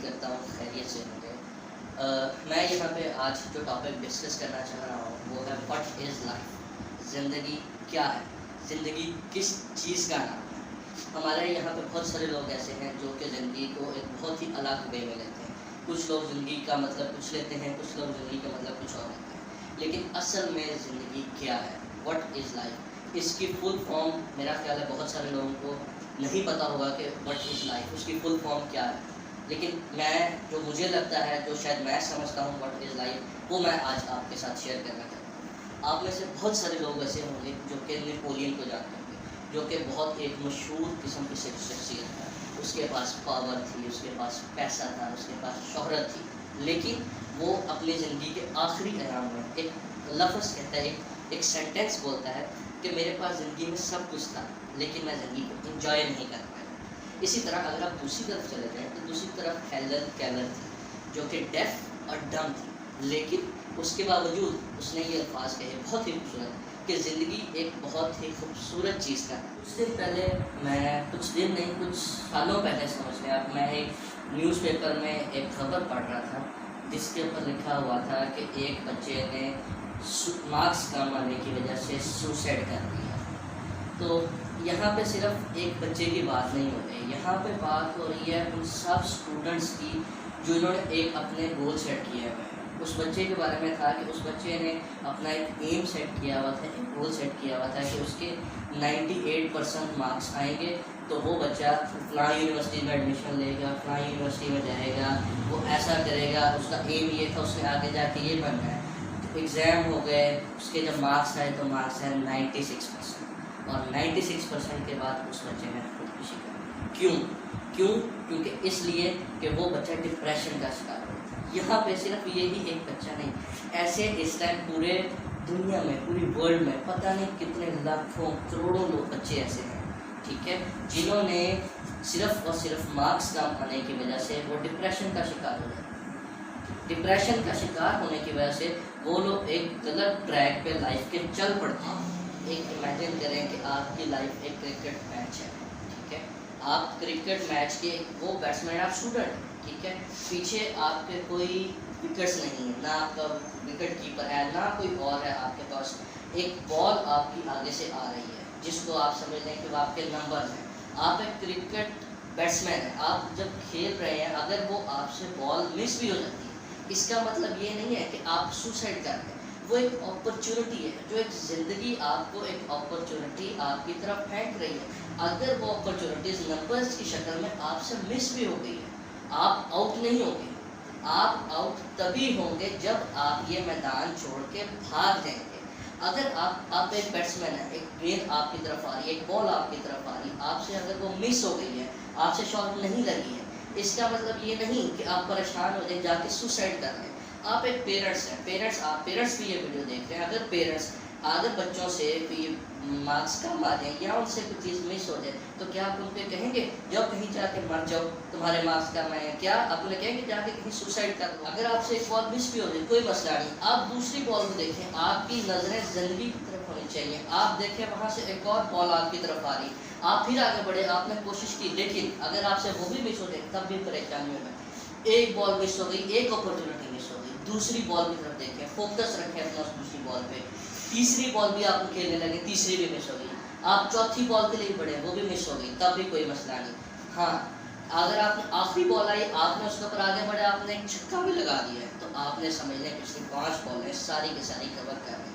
کرتا ہوں خیریت سے ہوں گے۔ میں یہاں پہ آج جو ٹاپک ڈسکس کرنا چاہ رہا ہوں وہ ہے واٹ از لائف، زندگی کیا ہے، زندگی کس چیز کا نام ہے۔ ہمارے یہاں پہ بہت سارے لوگ ایسے ہیں جو کہ زندگی کو ایک بہت ہی الگ وے میں لیتے ہیں۔ کچھ لوگ زندگی کا مطلب کچھ لیتے ہیں، کچھ لوگ زندگی کا مطلب کچھ اور لیتے ہیں، لیکن اصل میں زندگی کیا ہے، واٹ از لائف، اس کی فل فارم میرا خیال ہے بہت سارے لوگوں کو نہیں پتہ ہوگا کہ واٹ از لائف، اس کی فل فارم کیا ہے۔ لیکن میں جو مجھے لگتا ہے، جو شاید میں سمجھتا ہوں واٹ از لائف، وہ میں آج آپ کے ساتھ شیئر کرنا چاہتا ہوں۔ آپ میں سے بہت سارے لوگ ایسے ہوں گے جو کہ نیپولین کو جانتے ہوں گے، جو کہ بہت ایک مشہور قسم کی شخصیت ہے۔ اس کے پاس پاور تھی، اس کے پاس پیسہ تھا، اس کے پاس شہرت تھی، لیکن وہ اپنی زندگی کے آخری ایام میں ایک لفظ کہتا ہے، ایک سینٹینس بولتا ہے کہ میرے پاس زندگی میں سب کچھ تھا لیکن میں زندگی کو انجوائے نہیں کر پایا۔ اسی طرح اگر آپ دوسری طرف چلے جائیں تو دوسری طرف ہیلن کیلر تھی، جو کہ ڈیف اور ڈم تھی، لیکن اس کے باوجود اس نے یہ الفاظ کہے بہت ہی خوبصورت کہ زندگی ایک بہت ہی خوبصورت چیز کا۔ کچھ دن پہلے کچھ دن نہیں، کچھ سالوں پہلے سمجھ لیں آپ، میں ایک نیوز پیپر میں ایک خبر پڑھ رہا تھا جس کے اوپر لکھا ہوا تھا کہ ایک بچے نے مارکس کم آنے کی وجہ سے سوسائڈ کر دیا۔ تو یہاں پہ صرف ایک بچے کی بات نہیں ہو رہی، یہاں پہ بات ہو رہی ہے ان سب اسٹوڈنٹس کی جنہوں نے ایک اپنے گول سیٹ کیے ہوئے ہیں۔ اس بچے کے بارے میں تھا کہ اس بچے نے اپنا ایک ایم سیٹ کیا ہوا تھا، ایک گول سیٹ کیا ہوا تھا کہ اس کے 98% مارکس آئیں گے تو وہ بچہ فلاں یونیورسٹی میں ایڈمیشن لے گا، فلاں یونیورسٹی میں جائے گا، وہ ایسا کرے گا۔ اس کا ایم یہ تھا، اس نے آگے جا کے یہ بننا ہے۔ ایگزام ہو گئے، اس کے جب مارکس آئے تو مارکس ہے 96%، اور 96% کے بعد اس بچے نے خودکشی کر۔ کیونکہ اس لیے کہ وہ بچہ ڈپریشن کا شکار ہو۔ یہاں پہ صرف یہی ایک بچہ نہیں، ایسے اس ٹائم پورے دنیا میں، پوری ورلڈ میں پتہ نہیں کتنے لاکھوں کروڑوں لوگ بچے ایسے ہیں، ٹھیک ہے، جنہوں نے صرف اور صرف مارکس کم آنے کی وجہ سے وہ ڈپریشن کا شکار ہو جائے۔ ڈپریشن کا شکار ہونے کی وجہ سے وہ لوگ ایک غلط ٹریک پہ لائف کے چل پڑتے ہیں۔ ایک امیجن کریں کہ آپ کی لائف ایک کرکٹ میچ ہے، ٹھیک ہے، آپ کرکٹ میچ کے وہ بیٹسمین، آپ اسٹوڈنٹ، ٹھیک ہے، پیچھے آپ کے کوئی وکٹس نہیں ہے، نہ آپ کا وکٹ کیپر ہے، نہ کوئی اور ہے، آپ کے پاس ایک بال آپ کی آگے سے آ رہی ہے جس کو آپ سمجھ لیں کہ وہ آپ کے نمبر ہیں۔ آپ ایک کرکٹ بیٹسمین ہیں، آپ جب کھیل رہے ہیں، اگر وہ آپ سے بال مس بھی ہو جاتی ہے، اس کا مطلب یہ نہیں ہے کہ آپ سوسائڈ کر رہے ہیں، وہ ایک اپرچونٹی ہے، جو ایک زندگی آپ کو ایک اپرچونٹی آپ کی طرف پھینک رہی ہے۔ اگر وہ اپرچونٹیز نمبرز کی شکل میں آپ سے مس بھی ہو گئی ہے، آپ آؤٹ نہیں ہوں گے۔ آپ آؤٹ تبھی ہوں گے جب آپ یہ میدان چھوڑ کے بھاگ جائیں گے۔ اگر آپ ایک بیٹسمین ہیں، ایک گیند آپ کی طرف آ رہی ہے، ایک بال آپ کی طرف آ رہی ہے، آپ سے اگر وہ مس ہو گئی ہے، آپ سے شاٹ نہیں لگی ہے، اس کا مطلب یہ نہیں کہ آپ پریشان ہو جائیں، جا کے سوسائڈ کر لیں۔ آپ ایک پیرنٹس ہیں، پیرنٹس بھی یہ ویڈیو دیکھ رہے ہیں، اگر پیرنٹس اگر بچوں سے کوئی مارکس کم آ جائیں یا ان سے کوئی چیز مس ہو جائے تو کیا آپ ان پہ کہیں گے جاؤ کہیں جا کے مر جاؤ، تمہارے مارکس کم آئے ہیں؟ کیا آپ انہیں کہیں گے جا کے کہیں سوسائڈ کر لو؟ اگر آپ سے ایک بال مس بھی ہو جائے کوئی مسئلہ نہیں، آپ دوسری بال کو دیکھیں، آپ کی نظریں زندگی کی طرف ہونی چاہیے۔ آپ دیکھیں وہاں سے ایک اور بال آپ کی طرف آ رہی، آپ پھر آگے بڑھے، آپ نے کوشش کی، لیکن اگر آپ سے وہ بھی مس ہو جائے تب بھی پریشانیوں میں، ایک بال مس ہو گئی، ایک اپرچونٹی مس ہو گئی، دوسری بال کی طرف دیکھیں، فوکس رکھیں اپنا اس دوسری بال پہ۔ تیسری بال بھی آپ کو کھیلنے لگے، تیسری بھی مس ہو گئی، آپ چوتھی بال کے لیے بڑھے، وہ بھی مس ہو گئی، تب بھی کوئی مسئلہ نہیں۔ ہاں، اگر آپ نے آخری بال آئی، آپ نے اس کے اوپر آگے بڑھے، آپ نے ایک چھکا بھی لگا دیا ہے، تو آپ نے سمجھ لیں پچھلی 5 بالیں ساری کی ساری کور کر لی۔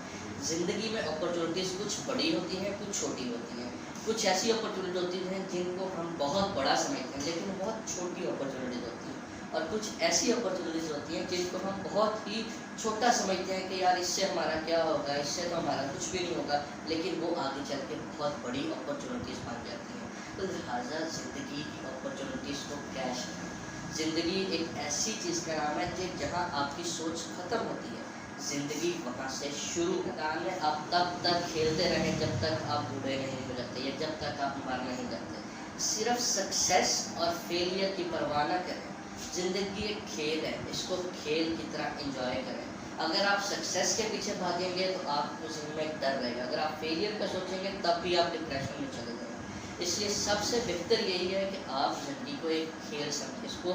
زندگی میں اپرچونیٹیز کچھ بڑی ہوتی ہیں، کچھ چھوٹی ہوتی ہیں۔ کچھ ایسی اپرچونیٹیز ہوتی ہیں جن کو ہم بہت بڑا سمجھتے ہیں لیکن بہت چھوٹی اپرچونیٹیز ہوتی ہیں، اور کچھ ایسی اپرچونیٹیز ہوتی ہیں جن کو ہم بہت ہی چھوٹا سمجھتے ہیں کہ یار اس سے ہمارا کیا ہوگا، اس سے تو ہمارا کچھ بھی نہیں ہوگا، لیکن وہ آگے چل کے بہت بڑی اپرچونیٹیز بن جاتی ہیں۔ تو لہٰذا زندگی کی اپرچونیٹیز کو کیش کریں۔ زندگی ایک ایسی چیز کا نام ہے کہ جہاں آپ کی سوچ ختم ہوتی ہے، زندگی وہاں سے شروع ہوتا ہے۔ آپ تب تک کھیلتے رہیں جب تک آپ بوڑھے نہیں ہو جاتے یا جب تک آپ مر نہیں جاتے۔ صرف سکسیس اور فیلئر کی پرواہ نہ کریں۔ زندگی ایک کھیل ہے، اس کو کھیل کی طرح انجوائے کریں۔ اگر آپ سکسیس کے پیچھے بھاگیں گے تو آپ کو ذہن میں ایک ڈر رہے گا، اگر آپ فیلئر کا سوچیں گے تب بھی آپ ڈپریشن میں چلے جائیں گے۔ اس لیے سب سے بہتر یہی ہے کہ آپ زندگی کو ایک کھیل سمجھیں، اس کو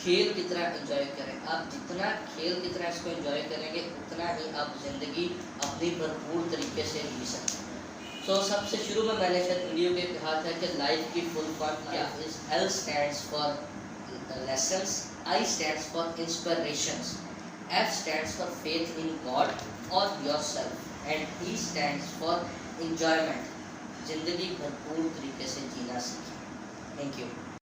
کھیل کی طرح انجوائے کریں. آپ جتنا کھیل کی طرح اس کو انجوائے کریں گے اتنا ہی آپ زندگی اپنی بھرپور طریقے سے جی سکتے ہیں. سو سب سے شروع میں نے شاید ویڈیو کے کہا تھا کہ لائف کی فل فارم کیا ہے. L stands for lessons, I stands for inspirations, F stands for faith in God or yourself, and E stands for enjoyment. زندگی بھرپور طریقے سے جینا سیکھیں. Thank you.